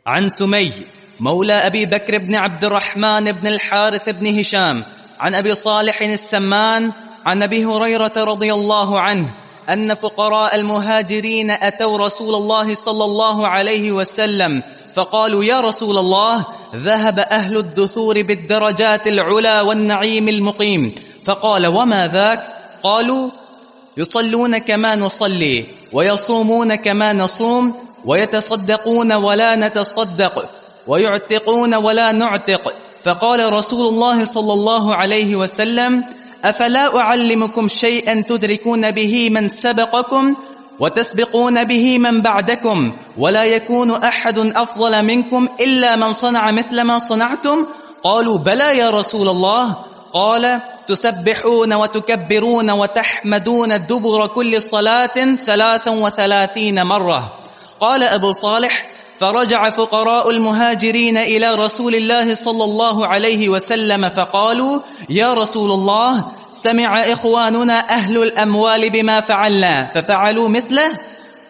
عن سمي مولى أبي بكر بن عبد الرحمن بن الحارث بن هشام عن أبي صالح السمان عن أبي هريرة رضي الله عنه أن فقراء المهاجرين أتوا رسول الله صلى الله عليه وسلم فقالوا يا رسول الله ذهب أهل الدثور بالدرجات العلا والنعيم المقيم. فقال وما ذاك؟ قالوا يصلون كما نصلي ويصومون كما نصوم ويتصدقون ولا نتصدق ويعتقون ولا نعتق. فقال رسول الله صلى الله عليه وسلم أفلا أعلمكم شيئا تدركون به من سبقكم وتسبقون به من بعدكم ولا يكون أحد أفضل منكم إلا من صنع مثل ما صنعتم؟ قالوا بلى يا رسول الله. قال تسبحون وتكبرون وتحمدون دبر كل صلاة 33 مرة. قال أبو صالح فرجع فقراء المهاجرين إلى رسول الله صلى الله عليه وسلم فقالوا يا رسول الله سمع إخواننا أهل الأموال بما فعلنا ففعلوا مثله.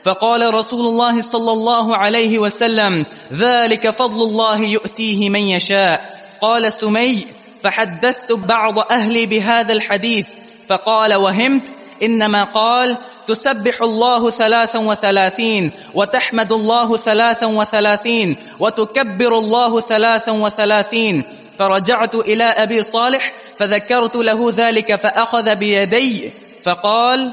فقال رسول الله صلى الله عليه وسلم ذلك فضل الله يؤتيه من يشاء. قال سمي فحدثت بعض أهلي بهذا الحديث فقال وهمت، إنما قال تسبح الله 33 وتحمد الله 33 وتكبر الله 33. فرجعت إلى أبي صالح فذكرت له ذلك فأخذ بيدي فقال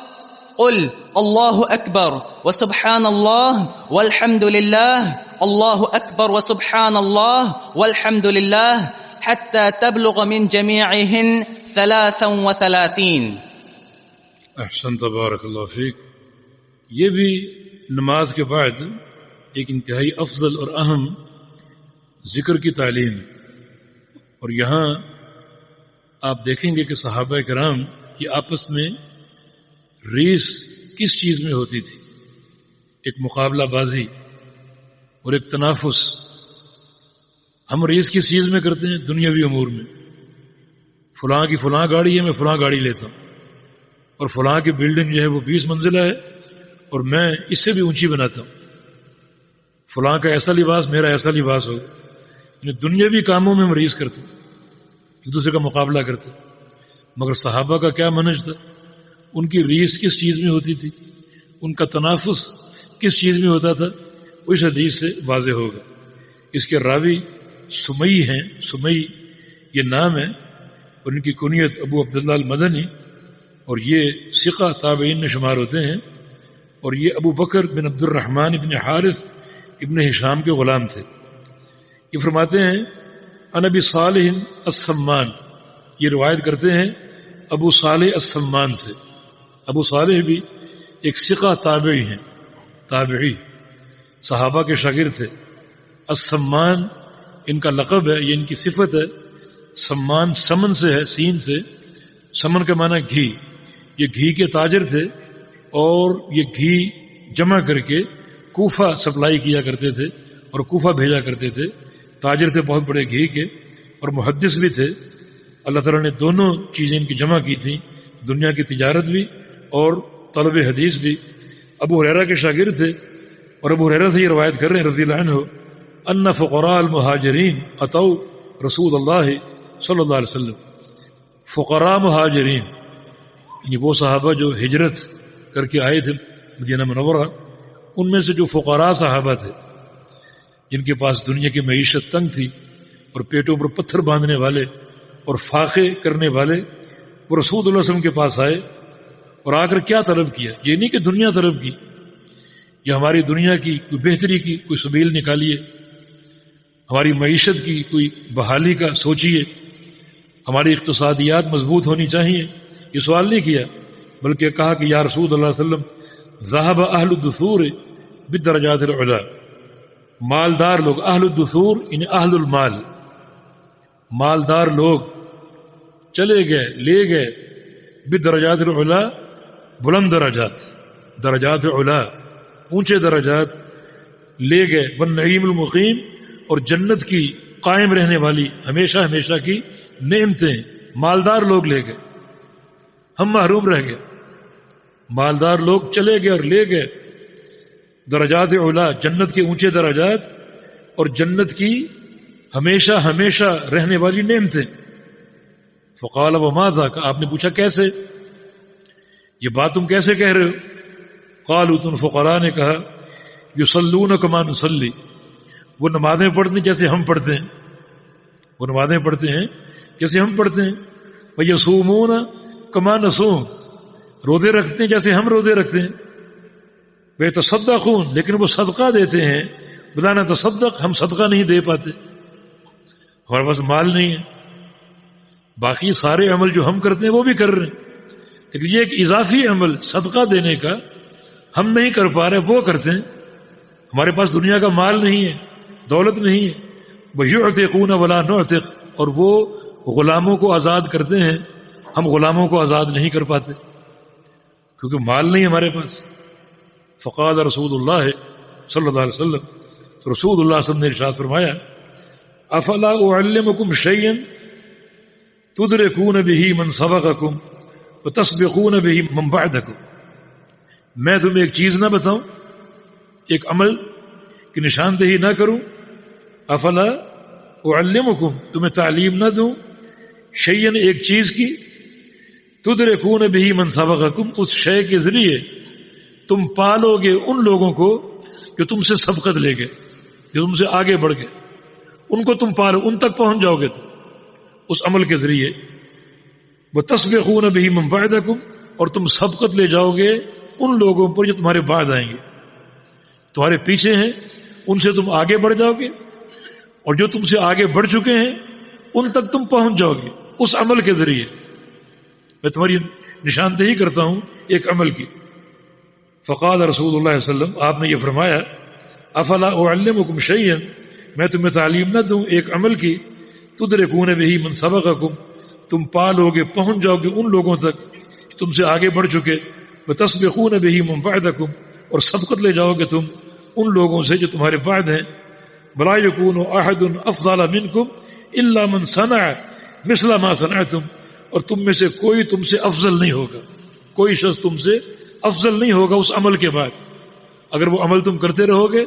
قل الله أكبر وسبحان الله والحمد لله، الله أكبر وسبحان الله والحمد لله، حتى تبلغ من جميعهن 33. احسن تبارک اللہ فیک. یہ بھی نماز کے بعد ایک انتہائی افضل اور اہم ذکر کی تعلیم ہے. اور یہاں آپ دیکھیں گے کہ صحابہ کرام کی آپس میں ریس کس چیز میں ہوتی تھی. ایک مقابلہ بازی اور ایک تنافس. ہم ریس کس چیز میں کرتے ہیں؟ دنیاوی امور میں. فلاں کی فلاں گاڑی ہے، میں فلاں گاڑی لیتا ہوں، اور فلاں کی بلڈنگ جو ہے وہ 20 منزلہ ہے اور میں اس سے بھی اونچی بناتا ہوں. فلاں کا ایسا لباس، میرا ایسا لباس ہوگا. یعنی دنیاوی کاموں میں ہم ریس کرتے ہیں، ایک دوسرے کا مقابلہ کرتے ہیں. مگر صحابہ کا کیا منہج تھا؟ ان کی ریس کس چیز میں ہوتی تھی، ان کا تنافس کس چیز میں ہوتا تھا، وہ اس حدیث سے واضح ہوگا. اس کے راوی سمئی ہیں. سمئی یہ نام ہے اور ان کی کنیت ابو عبداللہ المدنی، اور یہ ثقہ تابعین میں شمار ہوتے ہیں. اور یہ ابو بکر بن عبد الرحمن ابن حارث ابن ہشام کے غلام تھے. یہ فرماتے ہیں عن ابی صالح السمان، یہ روایت کرتے ہیں ابو صالح السمان سے. ابو صالح بھی ایک ثقہ تابعی ہیں، تابعی صحابہ کے شاگرد تھے. السمان ان کا لقب ہے، یہ ان کی صفت ہے. سمان سمن سے ہے، سین سے. سمن کا معنی گھی. یہ گھی کے تاجر تھے اور یہ گھی جمع کر کے کوفہ سپلائی کیا کرتے تھے اور کوفہ بھیجا کرتے تھے. تاجر تھے بہت بڑے گھی کے اور محدث بھی تھے. اللہ تعالیٰ نے دونوں چیزیں ان کی جمع کی تھیں، دنیا کی تجارت بھی اور طلب حدیث بھی. ابو ہریرہ کے شاگرد تھے اور ابو ہریرہ سے یہ روایت کر رہے ہیں رضی اللہ عنہ ان فقراء المہاجرین اتوا رسول اللہ صلی اللہ علیہ وسلم. فقراء مہاجرین یعنی وہ صحابہ جو ہجرت کر کے آئے تھے مدینہ منورہ، ان میں سے جو فقراء صحابہ تھے جن کے پاس دنیا کی معیشت تنگ تھی اور پیٹوں پر پتھر باندھنے والے اور فاقے کرنے والے، وہ رسول اللہ علیہ وسلم کے پاس آئے اور آ کر کیا طلب کیا؟ یہ نہیں کہ دنیا طلب کی یا ہماری دنیا کی کوئی بہتری کی کوئی سبیل نکالیے، ہماری معیشت کی کوئی بحالی کا سوچیے، ہماری اقتصادیات مضبوط ہونی چاہیے، یہ سوال نہیں کیا. بلکہ کہا کہ یا رسول اللہ علیہ وسلم ذهب اہل الدثور بالدرجات العلی، مالدار لوگ، اہل الدثور یعنی اہل المال، مالدار لوگ چلے گئے، لے گئے بالدرجات العلی، بلند درجات، درجات علی اونچے درجات لے گئے، والنعیم المقیم اور جنت کی قائم رہنے والی ہمیشہ ہمیشہ کی نعمتیں مالدار لوگ لے گئے، ہم محروم رہ گئے. مالدار لوگ چلے گئے اور لے گئے درجات علا، جنت کے اونچے درجات، اور جنت کی ہمیشہ ہمیشہ رہنے والی نعمتیں. فقال وماذا، کہ آپ نے پوچھا کیسے، یہ بات تم کیسے کہہ رہے ہو؟ قالوا، تم فقراء نے کہا یصلون کما نصلی، وہ نمازیں پڑھتے ہیں جیسے ہم پڑھتے ہیں، وہ نمازیں پڑھتے ہیں جیسے ہم پڑھتے ہیں. ویصومون کما نصوم، روزے رکھتے ہیں جیسے ہم روزے رکھتے ہیں. ویتصدقون، لیکن وہ صدقہ دیتے ہیں. بلا نتصدق، ہم صدقہ نہیں دے پاتے، ہمارے پاس مال نہیں ہے. باقی سارے عمل جو ہم کرتے ہیں وہ بھی کر رہے ہیں، لیکن یہ ایک اضافی عمل صدقہ دینے کا ہم نہیں کر پا رہے، وہ کرتے ہیں. ہمارے پاس دنیا کا مال نہیں ہے، دولت نہیں ہے. وَيُعْتِقُونَ وَلَا نُعْتِقُ، اور وہ غلاموں کو آزاد کرتے ہیں، ہم غلاموں کو آزاد نہیں کر پاتے کیونکہ مال نہیں ہمارے پاس. فقال رسول اللہ صلی اللہ علیہ وسلم، تو رسول اللہ صلی اللہ علیہ وسلم نے ارشاد فرمایا افلا اعلمکم شیئا تدرکون به من سبقکم وتسبقون به من بعدکم، میں تمہیں ایک چیز نہ بتاؤں، ایک عمل کی نشاندہی نہ کروں؟ افلا اعلمکم، تمہیں تعلیم نہ دوں، شیئا ایک چیز کی، تدرکون به من سبقکم، اس شے کے ذریعے تم پالو گے ان لوگوں کو جو تم سے سبقت لے گئے، جو تم سے آگے بڑھ گئے، ان کو تم پالو، ان تک پہنچ جاؤ گے تم اس عمل کے ذریعے. وَتَسْبِقُونَ بِهِ مَنْ بَعْدَكُمْ، اور تم سبقت لے جاؤ گے ان لوگوں پر جو تمہارے بعد آئیں گے، تمہارے پیچھے ہیں، ان سے تم آگے بڑھ جاؤ گے، اور جو تم سے آگے بڑھ چکے ہیں ان تک تم پہنچ جاؤ گے اس عمل کے ذریعے. میں تمہاری نشاندہی کرتا ہوں ایک عمل کی. فقال رسول اللہ صلی اللہ علیہ وسلم، آپ نے یہ فرمایا افلا اعلمکم شیئا، میں تمہیں تعلیم نہ دوں ایک عمل کی، تدرکون به من سبقکم، تم پالو گے، پہنچ جاؤ گے ان لوگوں تک تم سے آگے بڑھ چکے. وتسبقون به من بعدکم، اور سبقت لے جاؤ گے تم ان لوگوں سے جو تمہارے بعد ہیں. ولا یکون احد افضل منکم الا من صنع مثل ما صنعتم، اور تم میں سے کوئی تم سے افضل نہیں ہوگا، کوئی شخص تم سے افضل نہیں ہوگا اس عمل کے بعد. اگر وہ عمل تم کرتے رہو گے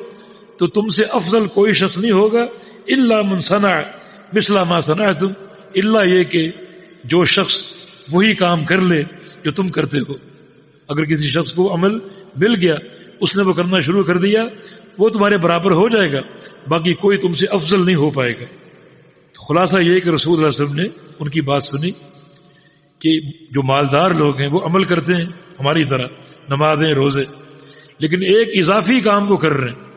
تو تم سے افضل کوئی شخص نہیں ہوگا. الا من صنع مثل ما صنعتم، الا یہ کہ جو شخص وہی کام کر لے جو تم کرتے ہو. اگر کسی شخص کو عمل مل گیا، اس نے وہ کرنا شروع کر دیا، وہ تمہارے برابر ہو جائے گا، باقی کوئی تم سے افضل نہیں ہو پائے گا. تو خلاصہ یہ کہ رسول اللہ صلی اللہ علیہ وسلم نے ان کی بات سنی کہ جو مالدار لوگ ہیں وہ عمل کرتے ہیں ہماری طرح، نمازیں، روزے، لیکن ایک اضافی کام کو کر رہے ہیں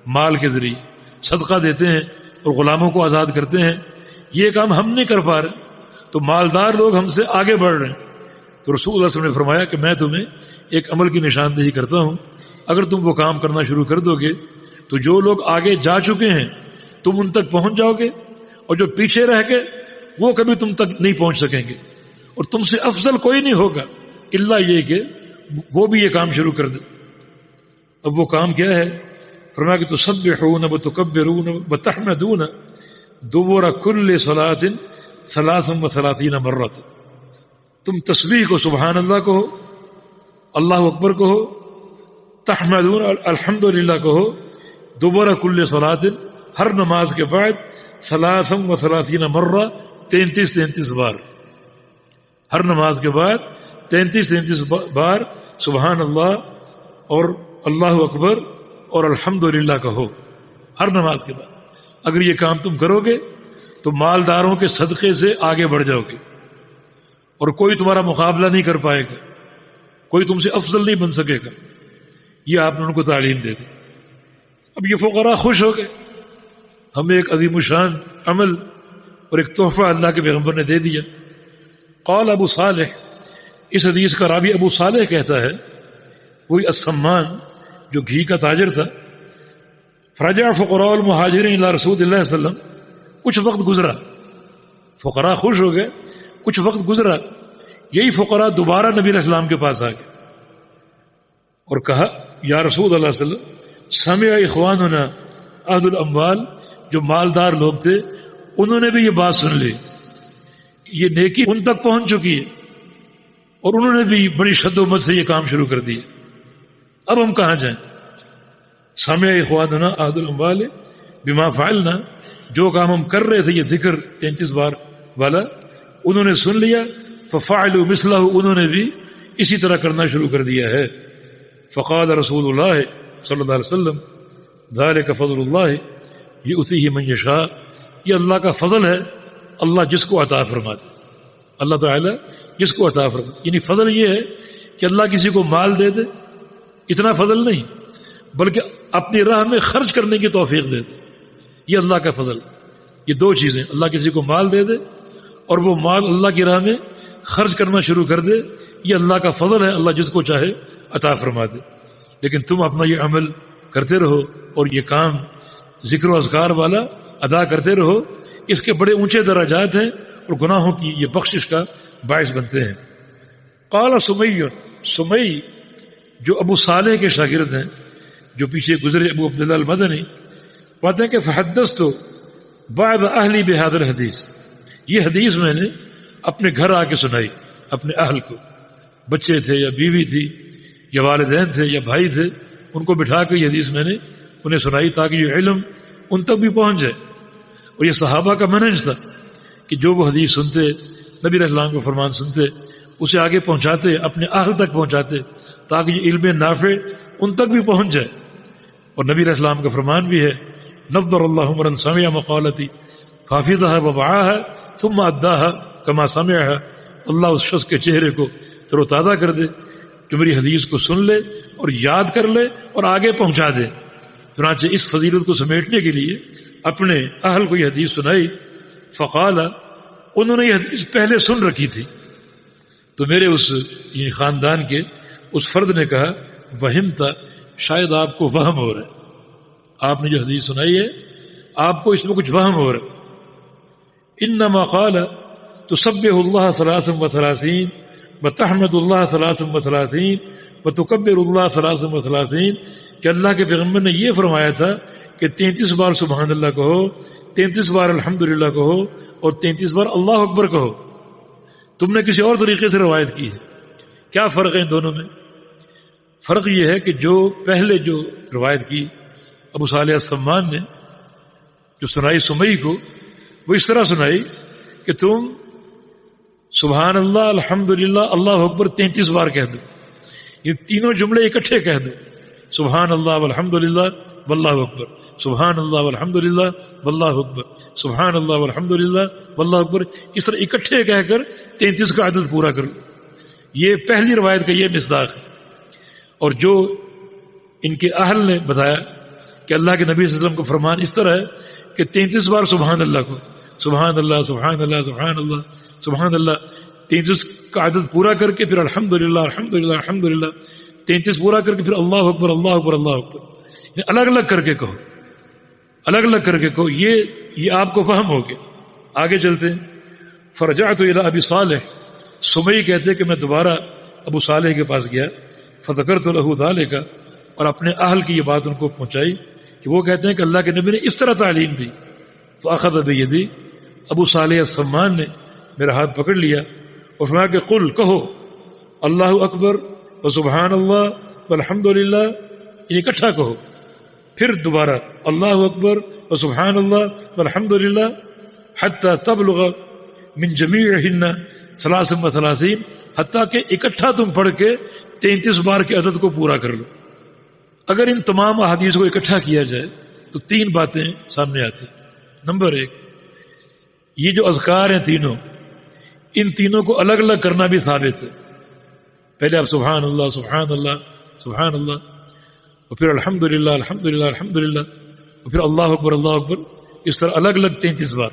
مال کے ذریعے، صدقہ دیتے ہیں اور غلاموں کو آزاد کرتے ہیں. یہ کام ہم نہیں کر پا رہے، تو مالدار لوگ ہم سے آگے بڑھ رہے ہیں. تو رسول اللہ صلی اللہ علیہ وسلم نے فرمایا کہ میں تمہیں ایک عمل کی نشاندہی کرتا ہوں، اگر تم وہ کام کرنا شروع کر دو گے تو جو لوگ آگے جا چکے ہیں تم ان تک پہنچ جاؤ گے، اور جو پیچھے رہ گئے وہ کبھی تم تک نہیں پہنچ سکیں گے، اور تم سے افضل کوئی نہیں ہوگا الا یہ کہ وہ بھی یہ کام شروع کر دے. اب وہ کام کیا ہے؟ فرمایا کہ تسبحون وتکبرون وتحمدون دبر کل صلاۃ 33 مرۃ، تم تسبیح کو سبحان اللہ کہو، اللہ اکبر کہو، تحمدون الحمدللہ کہو، دبر کل صلاۃ، ہر نماز کے بعد 33 مرہ، 33 بار، ہر نماز کے بعد 33 بار سبحان اللہ اور اللہ اکبر اور الحمدللہ کہو ہر نماز کے بعد. اگر یہ کام تم کرو گے تو مالداروں کے صدقے سے آگے بڑھ جاؤ گے، اور کوئی تمہارا مقابلہ نہیں کر پائے گا، کوئی تم سے افضل نہیں بن سکے گا. یہ آپ نے ان کو تعلیم دے دی. اب یہ فقراء خوش ہو گئے، ہمیں ایک عظیم الشان عمل اور ایک تحفہ اللہ کے پیغمبر نے دے دیا. قال ابو صالح، اس حدیث کا راوی ابو صالح کہتا ہے، وہی السمان جو گھی کا تاجر تھا. فرجع فقراء المہاجرین الی رسول اللہ صلی اللہ علیہ وسلم، کچھ وقت گزرا، فقراء خوش ہو گئے، کچھ وقت گزرا، یہی فقراء دوبارہ نبی علیہ السلام کے پاس آ گئے اور کہا یا رسول اللہ صلی اللہ علیہ وسلم، سمع اخواننا اہل الاموال، جو مالدار لوگ تھے انہوں نے بھی یہ بات سن لی، یہ نیکی ان تک پہنچ چکی ہے اور انہوں نے بھی بڑی شد و مت سے یہ کام شروع کر دیا، اب ہم کہاں جائیں؟ سامع اخواننا اہل الاموال بما فعلنا، جو کام ہم کر رہے تھے یہ ذکر 33 بار والا، انہوں نے سن لیا، ففعلوا مثلہ، انہوں نے بھی اسی طرح کرنا شروع کر دیا ہے۔ فقال رسول اللہ صلی اللہ علیہ وسلم ذالک فضل اللہ یؤتیہ من یشاء، یہ اللہ کا فضل ہے، اللہ جس کو عطا فرماتے، اللہ تعالیٰ جس کو عطا فرماتے، یعنی فضل یہ ہے کہ اللہ کسی کو مال دے دے، اتنا فضل نہیں، بلکہ اپنی راہ میں خرچ کرنے کی توفیق دے دے، یہ اللہ کا فضل۔ یہ دو چیزیں، اللہ کسی کو مال دے دے اور وہ مال اللہ کی راہ میں خرچ کرنا شروع کر دے، یہ اللہ کا فضل ہے، اللہ جس کو چاہے عطا فرما دے۔ لیکن تم اپنا یہ عمل کرتے رہو اور یہ کام ذکر و اذکار والا ادا کرتے رہو، اس کے بڑے اونچے درجات ہیں اور گناہوں کی یہ بخشش کا باعث بنتے ہیں۔ قال سمی جو ابو صالح کے شاگرد ہیں، جو پیچھے گزرے، ابو عبداللہ المدنی، کہتے ہیں کہ فحدثت بعض اہلی بہذا الحدیث، یہ حدیث میں نے اپنے گھر آ کے سنائی، اپنے اہل کو، بچے تھے یا بیوی تھی یا والدین تھے یا بھائی تھے، ان کو بٹھا کے یہ حدیث میں نے انہیں سنائی تاکہ یہ علم ان تک بھی پہنچ جائے۔ اور یہ صحابہ کا منہج تھا کہ جو وہ حدیث سنتے، نبی علیہ السلام کو فرمان سنتے، اسے آگے پہنچاتے، اپنے اہل تک پہنچاتے تاکہ یہ علم نافع ان تک بھی پہنچ جائے۔ اور نبی علیہ السلام کا فرمان بھی ہے، نظر اللہ عمرا سمع مقالتی فحفظها ووعاها ثم اداها كما سمعها، اللہ اس شخص کے چہرے کو تر و تازہ کر دے جو میری حدیث کو سن لے اور یاد کر لے اور آگے پہنچا دے۔ چنانچہ اس فضیلت کو سمیٹنے کے لیے اپنے اہل کو یہ حدیث سنائی۔ فقال، انہوں نے یہ حدیث پہلے سن رکھی تھی، تو میرے اس خاندان کے اس فرد نے کہا، وہمتا، شاید آپ کو وہم ہو رہا ہے، آپ نے جو حدیث سنائی ہے آپ کو اس میں کچھ وہم ہو رہا ہے۔ انما قال تسبح اللہ 33 وتحمد اللہ 33 وتکبر اللہ 33، کہ اللہ کے پیغمبر نے یہ فرمایا تھا کہ 33 بار سبحان اللہ کہو، 33 بار الحمدللہ کہو اور 33 بار اللہ اکبر کہو۔ تم نے کسی اور طریقے سے روایت کی ہے، کیا فرق ہے ان دونوں میں؟ فرق یہ ہے کہ جو پہلے جو روایت کی ابو صالح السمان نے، جو سنائی سمئی کو، وہ اس طرح سنائی کہ تم سبحان اللہ، الحمدللہ، اللہ اکبر 33 بار کہہ دو، یہ تینوں جملے اکٹھے کہہ دو، سبحان اللہ والحمدللہ واللہ اکبر، سبحان اللہ والحمدللہ واللہ اکبر، سبحان اللہ والحمدللہ واللہ اکبر، اس طرح اکٹھے کہہ کر 33 کا عدد پورا کر لو۔ یہ پہلی روایت کا یہ مصداق ہے۔ اور جو ان کے اہل نے بتایا کہ اللہ کے نبی صلی اللہ علیہ وسلم کو فرمان اس طرح ہے کہ 33 بار سبحان اللہ کو، سبحان اللہ سبحان اللہ سبحان اللہ سبحان اللہ، 33 کا عدد پورا کر کے پھر الحمدللہ الحمدللہ الحمدللہ 33 پورا کر کے پھر اللہ اکبر اللہ اکبر اللہ اکبر، یعنی الگ الگ کر کے کہو، الگ الگ کر کے کہو، یہ آپ کو فہم ہو گیا۔ آگے چلتے ہیں۔ فرجعت الى ابی صالح، سمئی کہتے کہ میں دوبارہ ابو صالح کے پاس گیا، فذکرت له ذلك، اور اپنے اہل کی یہ بات ان کو پہنچائی کہ وہ کہتے ہیں کہ اللہ کے نبی نے اس طرح تعلیم دی۔ فاخذ بیدی، ابو صالح السمان نے میرا ہاتھ پکڑ لیا اور فرمایا کہ قل، کہو اللہ اکبر وسبحان اللہ والحمدللہ، یہ اکٹھا کہو، پھر دوبارہ اللہ اکبر وسبحان اللہ والحمدللہ حتی تبلغ من جمیعہن 33، حتیٰ کہ اکٹھا تم پڑھ کے 33 بار کے عدد کو پورا کر لو۔ اگر ان تمام احادیث کو اکٹھا کیا جائے تو 3 باتیں سامنے آتی۔ نمبر 1، یہ جو اذکار ہیں تینوں، ان تینوں کو الگ الگ کرنا بھی ثابت ہے۔ پہلے آپ سبحان اللہ سبحان اللہ سبحان اللہ، اور پھر الحمدللہ الحمدللہ الحمدللہ، اور پھر اللہ اکبر اللہ اکبر، اس طرح الگ الگ 33 بار،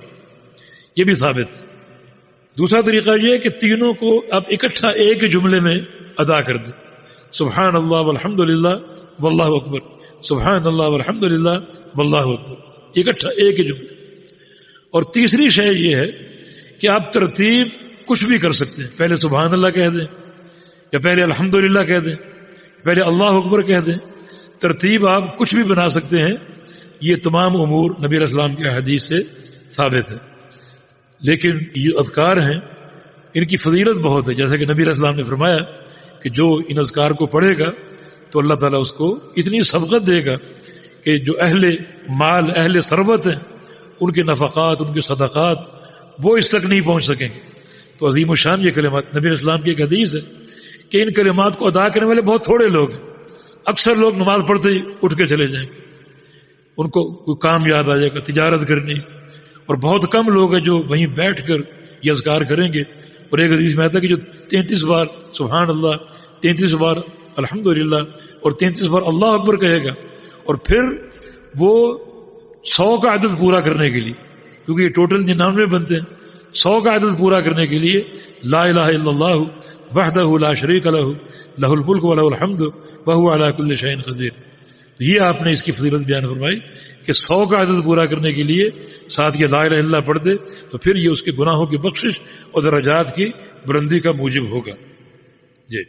یہ بھی ثابت ہے۔ دوسرا طریقہ یہ ہے کہ تینوں کو آپ اکٹھا ایک جملے میں ادا کر دیں، سبحان اللہ والحمدللہ واللہ اکبر، سبحان اللہ والحمدللہ واللہ اکبر، اکٹھا ایک جملے۔ اور تیسری شے یہ ہے کہ آپ ترتیب کچھ بھی کر سکتے ہیں، پہلے سبحان اللہ کہہ دیں، یا پہلے الحمدللہ کہہ دیں، پہلے اللہ اکبر کہہ دیں، ترتیب آپ کچھ بھی بنا سکتے ہیں۔ یہ تمام امور نبی علیہ السلام کی حدیث سے ثابت ہے۔ لیکن یہ اذکار ہیں، ان کی فضیلت بہت ہے، جیسا کہ نبی علیہ السلام نے فرمایا کہ جو ان اذکار کو پڑھے گا تو اللہ تعالیٰ اس کو اتنی سبقت دے گا، کہ جو اہل مال اہل ثروت ہیں ان کے نفقات ان کے صدقات وہ اس تک نہیں پہنچ سکیں گے. تو عظیم الشان یہ کلمات. نبی علیہ السلام کی ایک حدیث ہے کہ ان کلمات کو ادا کرنے والے بہت تھوڑے لوگ ہیں. اکثر لوگ نماز پڑھتے ہی اٹھ کے چلے جائیں گے, ان کو کوئی کام یاد آ جائے گا, تجارت کرنی, اور بہت کم لوگ ہیں جو وہیں بیٹھ کر یہ اذکار کریں گے. اور ایک حدیث میں آتا ہے کہ جو 33 بار سبحان اللہ, 33 بار الحمدللہ اور 33 بار اللہ اکبر کہے گا, اور پھر وہ 100 کا عدد پورا کرنے کے لیے, کیونکہ یہ ٹوٹل 99 بنتے ہیں, 100 کا عدد پورا کرنے کے لیے لا الہ الا اللہ وحدہ لا شریک لہ لہ الملک ولہ الحمد وہو علی کل شیء قدیر. تو یہ آپ نے اس کی فضیلت بیان فرمائی کہ 100 کا عدد پورا کرنے کے لیے ساتھ یہ لا الہ الا اللہ پڑھ دے تو پھر یہ اس کے گناہوں کی بخشش اور درجات کی بلندی کا موجب ہوگا. جی